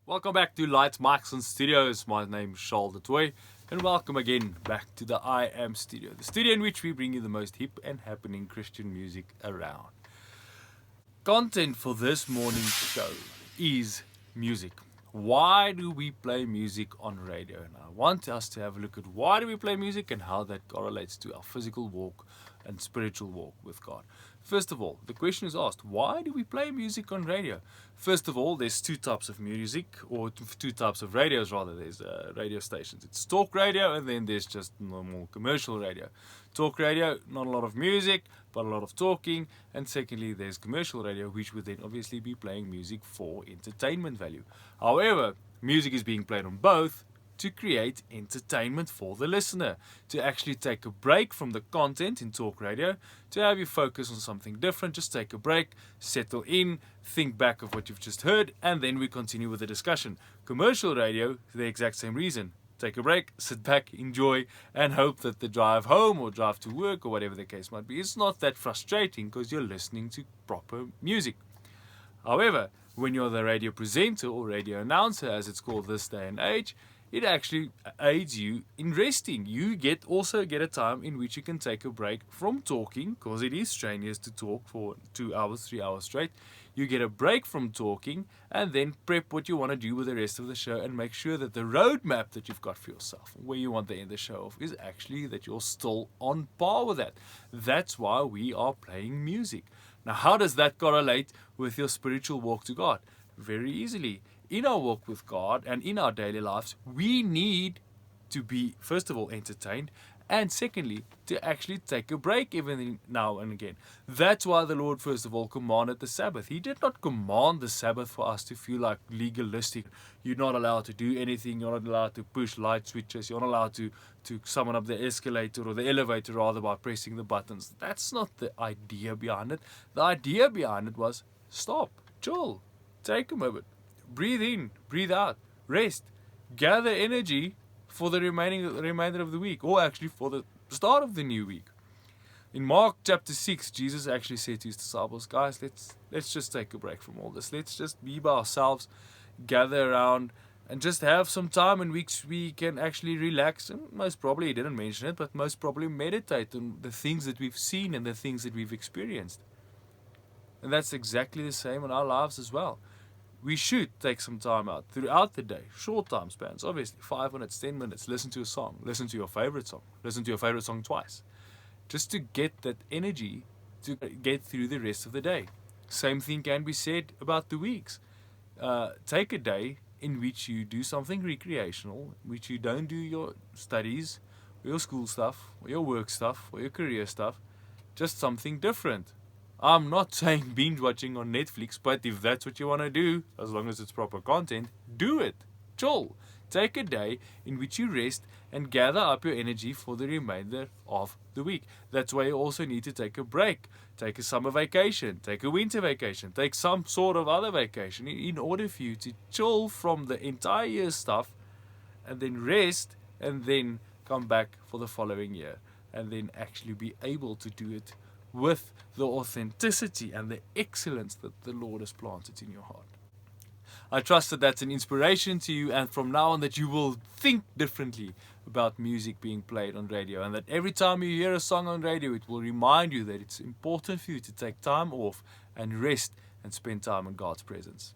Welcome back to Lights, Mics and Studios. My name is Charl the Toy, and welcome again back to the I Am Studio, the studio in which we bring you the most hip and happening Christian music around. Content for this morning's show is music. Why do we play music on radio? And I want us to have a look at why do we play music and how that correlates to our physical walk and spiritual walk with God. First of all, the question is asked, why do we play music on radio? First of all, there's two types of music, or two types of radios rather. There's radio stations. It's talk radio, and then there's just normal commercial radio. Talk radio, not a lot of music, but a lot of talking. And secondly, there's commercial radio, which would then obviously be playing music for entertainment value. However, music is being played on both to create entertainment for the listener, to actually take a break from the content in talk radio, to have you focus on something different. Just take a break, settle in, think back of what you've just heard, and then we continue with the discussion. Commercial radio, the exact same reason. Take a break, sit back, enjoy, and hope that the drive home or drive to work or whatever the case might be is not that frustrating because you're listening to proper music. However, when you're the radio presenter or radio announcer, as it's called this day and age, it actually aids you in resting. You also get a time in which you can take a break from talking, because it is strenuous to talk for 2 hours, 3 hours straight. You get a break from talking and then prep what you want to do with the rest of the show and make sure that the roadmap that you've got for yourself, where you want to end the show off, is actually that you're still on par with that. That's why we are playing music. Now, how does that correlate with your spiritual walk to God? Very easily. In our walk with God and in our daily lives, we need to be, first of all, entertained, and secondly, to actually take a break every now and again. That's why the Lord, first of all, commanded the Sabbath. He did not command the Sabbath for us to feel like legalistic. You're not allowed to do anything. You're not allowed to push light switches. You're not allowed to summon up the escalator or the elevator, rather, by pressing the buttons. That's not the idea behind it. The idea behind it was stop, chill, take a moment. Breathe in, breathe out, rest, gather energy for the remainder of the week, or actually for the start of the new week. In Mark chapter 6, Jesus actually said to his disciples, guys, let's just take a break from all this. Let's just be by ourselves, gather around, and just have some time in which we can actually relax. And most probably, he didn't mention it, but most probably meditate on the things that we've seen and the things that we've experienced. And that's exactly the same in our lives as well. We should take some time out throughout the day, short time spans, obviously, 5 minutes, 10 minutes, listen to a song, listen to your favorite song twice, just to get that energy to get through the rest of the day. Same thing can be said about the weeks. Take a day in which you do something recreational, in which you don't do your studies, or your school stuff, or your work stuff, or your career stuff, just something different. I'm not saying binge watching on Netflix, but if that's what you want to do, as long as it's proper content, do it. Chill. Take a day in which you rest and gather up your energy for the remainder of the week. That's why you also need to take a break. Take a summer vacation, take a winter vacation, take some sort of other vacation in order for you to chill from the entire year's stuff and then rest and then come back for the following year and then actually be able to do it with the authenticity and the excellence that the Lord has planted in your heart. I trust that that's an inspiration to you, and from now on that you will think differently about music being played on radio, and that every time you hear a song on radio, it will remind you that it's important for you to take time off and rest and spend time in God's presence.